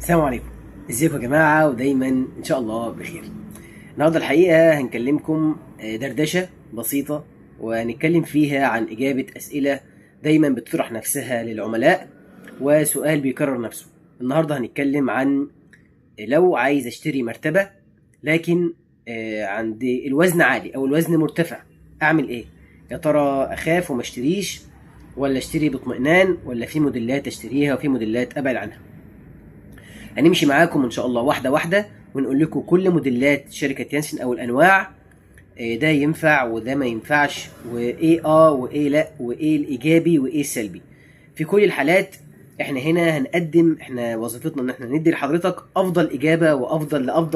السلام عليكم. ازيكم يا جماعة ودايما ان شاء الله بخير. النهاردة الحقيقة هنكلمكم دردشة بسيطة، وهنتكلم فيها عن إجابة أسئلة دايما بتطرح نفسها للعملاء، وسؤال بيكرر نفسه. النهاردة هنتكلم عن لو عايز اشتري مرتبة لكن عندي الوزن عالي او الوزن مرتفع، اعمل ايه؟ يا ترى اخاف وما اشتريش، ولا اشتري باطمئنان، ولا في موديلات اشتريها وفي موديلات ابعد عنها؟ هنمشي معاكم ان شاء الله واحده واحده، ونقول لكم كل موديلات شركه يانسن او الانواع، ده ينفع وده ما ينفعش، وايه وايه لا، وايه الايجابي وايه السلبي. في كل الحالات احنا هنا هنقدم، احنا وظيفتنا ان احنا ندي لحضرتك افضل اجابه وافضل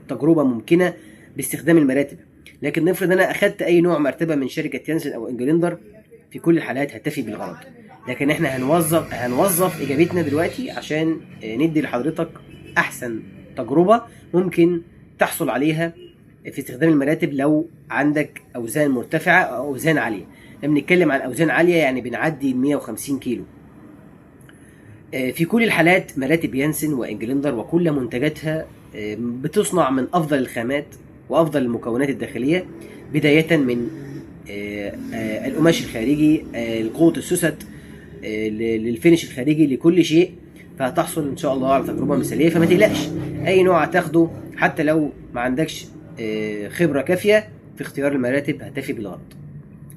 تجربه ممكنه باستخدام المراتب. لكن نفرض انا اخدت اي نوع مرتبه من شركه يانسن او انجلندر، في كل الحالات هتفي بالغرض. لكن احنا هنوظف اجابتنا دلوقتي عشان ندي لحضرتك احسن تجربه ممكن تحصل عليها في استخدام المراتب لو عندك اوزان مرتفعه او اوزان عاليه. لما بنتكلم عن اوزان عاليه يعني بنعدي 150 كيلو. في كل الحالات مراتب يانسن وانجلندر وكل منتجاتها بتصنع من افضل الخامات وافضل المكونات الداخليه، بدايه من القماش الخارجي، قوه السوست، للفينش الخارجي، لكل شيء. فهتحصل ان شاء الله على تجربه مثاليه. فما تقلقش، اي نوع هتاخده حتى لو ما عندكش خبره كافيه في اختيار المراتب هتفي بالغرض.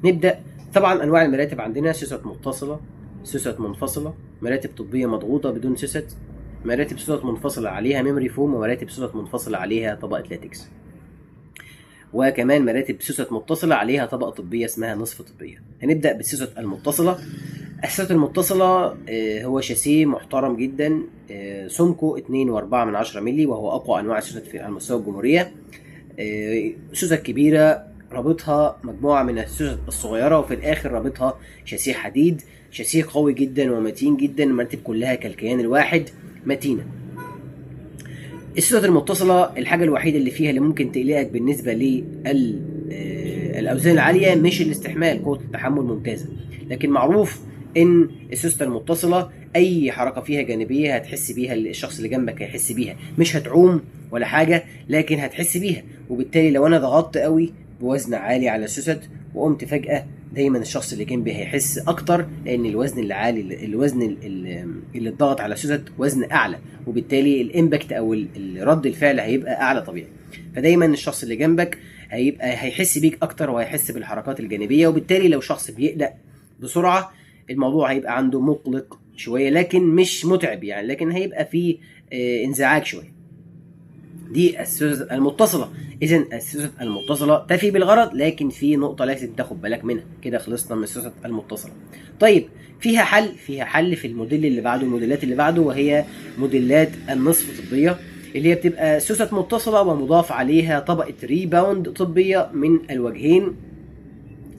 نبدا. طبعا انواع المراتب عندنا سوست متصله، سوست منفصله، مراتب طبيه مضغوطه بدون سوست، مراتب سوست منفصله عليها ميموري فوم، ومراتب سوست منفصله عليها طبقه لاتكس، وكمان مراتب سوست متصله عليها طبقه طبيه اسمها نصف طبيه. هنبدا بالسوست المتصله. السوست المتصله هو شاسيه محترم جدا، سمكه 2.4 مللي، وهو اقوى انواع السوست في على مستوى الجمهوريه. سوست كبيره رابطها مجموعه من السوست الصغيره، وفي الاخر رابطها شاسيه حديد، شاسيه قوي جدا ومتين جدا. المراتب كلها كالكيان الواحد متينه. السوست المتصله الحاجه الوحيده اللي فيها اللي ممكن تقلقك بالنسبه للاوزان العاليه مش الاستحمال، قوه التحمل ممتازه، لكن معروف ان السوست المتصله اي حركه فيها جانبيه هتحس بيها، الشخص اللي جنبك هيحس بيها، مش هتعوم ولا حاجه لكن هتحس بيها. وبالتالي لو انا ضغطت قوي بوزن عالي على السوست وقمت فجاه، دايما الشخص اللي جنبي هيحس اكتر، لان الوزن اللي عالي، الوزن اللي اتضغط على السوست وزن اعلى، وبالتالي الامباكت او رد الفعل هيبقى اعلى طبيعي. فدايما الشخص اللي جنبك هيحس بيك اكتر وهيحس بالحركات الجانبيه، وبالتالي لو شخص بيقلق بسرعه الموضوع هيبقى عنده مقلق شويه، لكن مش متعب يعني، لكن هيبقى فيه انزعاج شويه. دي السوست المتصله. اذا السوست المتصله تفي بالغرض، لكن في نقطه لازم تاخد بالك منها. كده خلصنا من السوست المتصله. طيب فيها حل في الموديل اللي بعده، الموديلات اللي بعده، وهي موديلات النصف طبيه، اللي هي بتبقى سوست متصله ومضاف عليها طبقه ريباوند طبيه من الوجهين،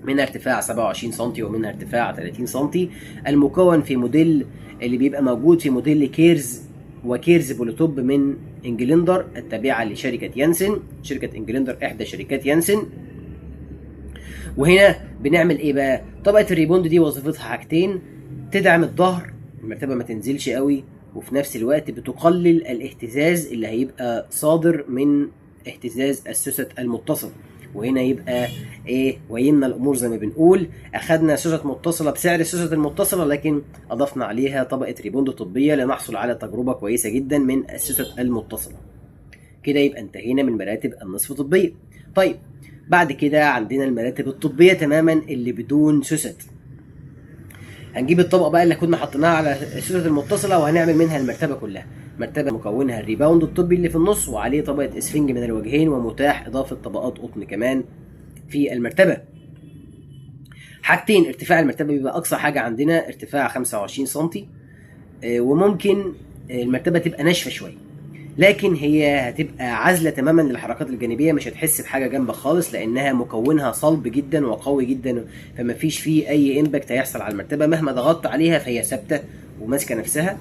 منها ارتفاع 27 سم ومنها ارتفاع 30 سم، المكون في موديل اللي بيبقى موجود في موديل كيرز وكيرز بولوتوب من انجلندر التابعه لشركه يانسن. شركه انجلندر احدى شركات يانسن. وهنا بنعمل ايه بقى؟ طبقه الريبوند دي وظيفتها حاجتين: تدعم الظهر، المرتبه ما تنزلش قوي، وفي نفس الوقت بتقلل الاهتزاز اللي هيبقى صادر من اهتزاز السوست المتصل. وهنا يبقى ايه؟ ويمنا الامور زي ما بنقول، اخدنا سوست متصله بسعر السوست المتصله، لكن اضفنا عليها طبقه ريبوند طبيه لنحصل على تجربه كويسه جدا من السوست المتصله. كده يبقى انتهينا من مراتب النصف طبيه. طيب بعد كده عندنا المراتب الطبيه تماما اللي بدون سوست. هنجيب الطبقه بقى اللي كنا حطيناها على السوست المتصله وهنعمل منها المرتبه كلها. مرتبه مكونها الريباوند الطبي اللي في النص، وعليه طبقه اسفنج من الوجهين، ومتاح اضافه طبقات قطن كمان في المرتبه. حاجتين: ارتفاع المرتبه بيبقى اقصى حاجه عندنا ارتفاع 25 سم، وممكن المرتبه تبقى ناشفه شويه، لكن هي هتبقى عازله تماما للحركات الجانبيه، مش هتحس بحاجه جنبك خالص، لانها مكونها صلب جدا وقوي جدا، فما فيش فيه اي امباكت هيحصل على المرتبه مهما ضغطت عليها، فهي ثابته وماسكه نفسها.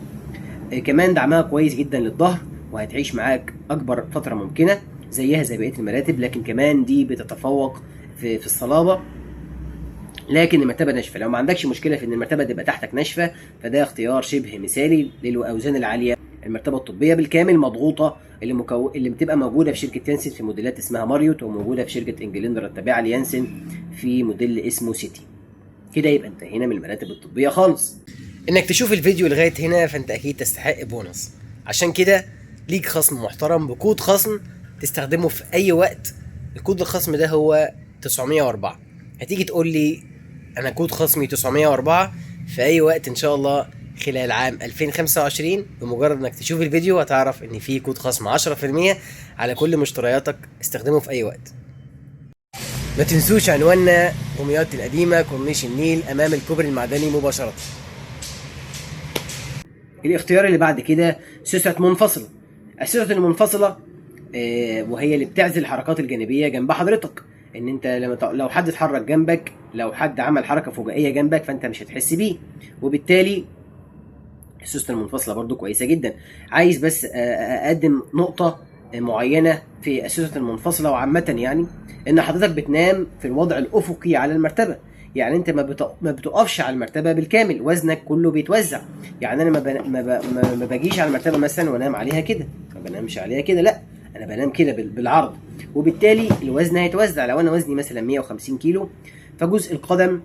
كمان دعمها كويس جدا للظهر، وهتعيش معاك اكبر فتره ممكنه زيها زي بقيه المراتب، لكن كمان دي بتتفوق في الصلابه. لكن المرتبه ناشفه، لو ما عندكش مشكله في ان المرتبه تبقى تحتك ناشفه، فده اختيار شبه مثالي للاوزان العاليه. المرتبه الطبيه بالكامل مضغوطه، اللي بتبقى موجوده في شركه يانسن في موديلات اسمها ماريوت، وموجوده في شركه انجلندرا التابعه ليانسن في موديل اسمه سيتي. كده يبقى انتهينا من المراتب الطبيه خالص. انك تشوف الفيديو لغايه هنا فانت اكيد تستحق بونص، عشان كده ليك خصم محترم بكود خصم تستخدمه في اي وقت. الكود الخصم ده هو 904. هتيجي تقول لي انا كود خصمي 904 في اي وقت ان شاء الله خلال عام 2025. بمجرد انك تشوف الفيديو هتعرف ان في كود خصم 10% على كل مشترياتك، استخدمه في اي وقت. ما تنسوش عنواننا دمياط القديمة، كورنيش النيل امام الكوبري المعدني مباشرة. الاختيار اللي بعد كده سوسة منفصلة. السوسة المنفصلة وهي اللي بتعزل الحركات الجانبية جنب حضرتك. ان انت لو حد اتحرك جنبك، لو حد عمل حركة فجائية جنبك فانت مش هتحس بيه، وبالتالي السوسة المنفصلة برضو كويسة جدا. عايز بس اقدم نقطة معينة في السوسة المنفصلة وعامة، يعني ان حضرتك بتنام في الوضع الافقي على المرتبة. يعني انت ما بتقفش على المرتبة بالكامل، وزنك كله بيتوزع. يعني انا ما باجيش على المرتبة مثلا وانام عليها كده، ما بنامش عليها كده، لا انا بنام كده بالعرض، وبالتالي الوزن هيتوزع. لو انا وزني مثلا 150 كيلو فجزء القدم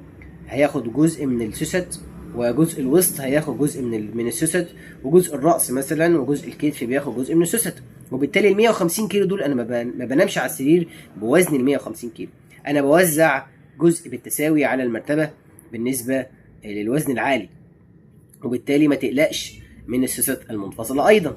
هياخد جزء من السوست، وجزء الوسط هياخد جزء من السوست، وجزء الراس مثلا وجزء الكتف بياخد جزء من السوست. وبالتالي ال 150 كيلو دول انا ما بنامش على السرير بوزن ال 150 كيلو، انا بوزع جزء بالتساوي على المرتبه بالنسبه للوزن العالي، وبالتالي ما تقلقش من السوست المنفصله ايضا.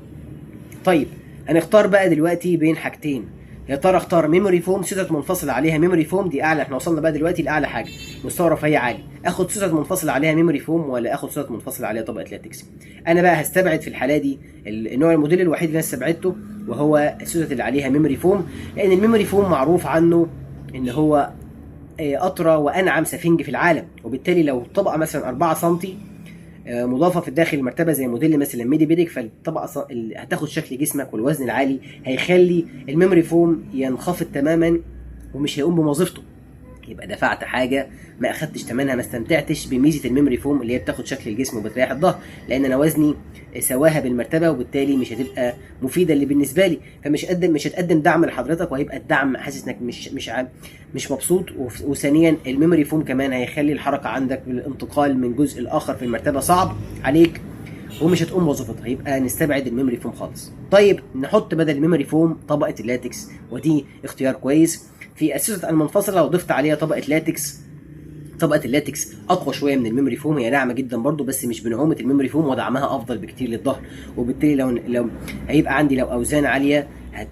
طيب هنختار بقى دلوقتي بين حاجتين. يا ترى اختار ميموري فوم سوست منفصله عليها ميموري فوم، دي اعلى، احنا وصلنا بقى دلوقتي لاعلى حاجه، مستوى رفاهيه عالي. اخد سوست منفصله عليها ميموري فوم ولا اخد سوست منفصله عليها طبقه لاتكس؟ انا بقى هستبعد في الحاله دي النوع الموديل الوحيد اللي انا استبعدته وهو السوست اللي عليها ميموري فوم، لان الميموري فوم معروف عنه ان هو اطرى وانعم سفنج في العالم، وبالتالي لو طبقه مثلا 4 سم مضافه في الداخل المرتبه زي موديل مثلا ميدي بيدك، فالطبقه هتاخد شكل جسمك والوزن العالي هيخلي الميموري فوم ينخفض تماما ومش هيقوم بوظيفته. يبقى دفعت حاجه ما اخدتش ثمنها، ما استمتعتش بميزه الميموري فوم اللي هي بتاخد شكل الجسم وبتريح الظهر، لان انا وزني سواها بالمرتبه، وبالتالي مش هتبقى مفيده اللي بالنسبه لي، مش هتقدم دعم لحضرتك، وهيبقى الدعم حاسس انك مش مبسوط. وثانيا الميموري فوم كمان هيخلي الحركه عندك بالانتقال من جزء لاخر في المرتبه صعب عليك ومش هتقوم بوظيفتها، يبقى نستبعد الميموري فوم خالص. طيب نحط بدل الميموري فوم طبقه اللاتكس، ودي اختيار كويس. في السوست المنفصله لو ضفت عليها طبقه لاتكس، طبقه اللاتكس اقوى شويه من الميموري فوم، هي ناعمه جدا برضو بس مش بنعومه الميموري فوم، ودعمها افضل بكتير للظهر، وبالتالي لو هيبقى عندي لو اوزان عاليه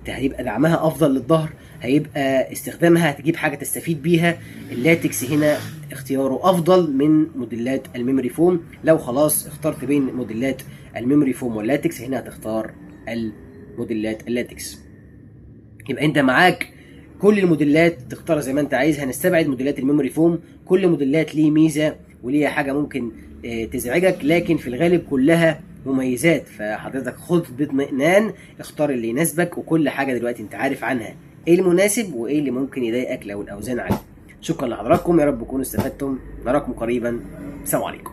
هيبقى دعمها افضل للظهر، هيبقى استخدامها هتجيب حاجه تستفيد بيها. اللاتكس هنا اختياره افضل من موديلات الميموري فوم. لو خلاص اخترت بين موديلات الميموري فوم واللاتكس هنا هتختار الموديلات اللاتكس. يبقى انت معاك كل الموديلات تختار زي ما انت عايز. هنستبعد موديلات الميموري فوم، كل موديلات ليه ميزه وليها حاجه ممكن تزعجك، لكن في الغالب كلها مميزات، فحضرتك خد باطمئنان اختار اللي يناسبك، وكل حاجه دلوقتي انت عارف عنها ايه المناسب وايه اللي ممكن يضايقك لو الاوزان عاليه. شكرا لحضراتكم، يا رب تكونوا استفدتم، نراكم قريبا، السلام عليكم.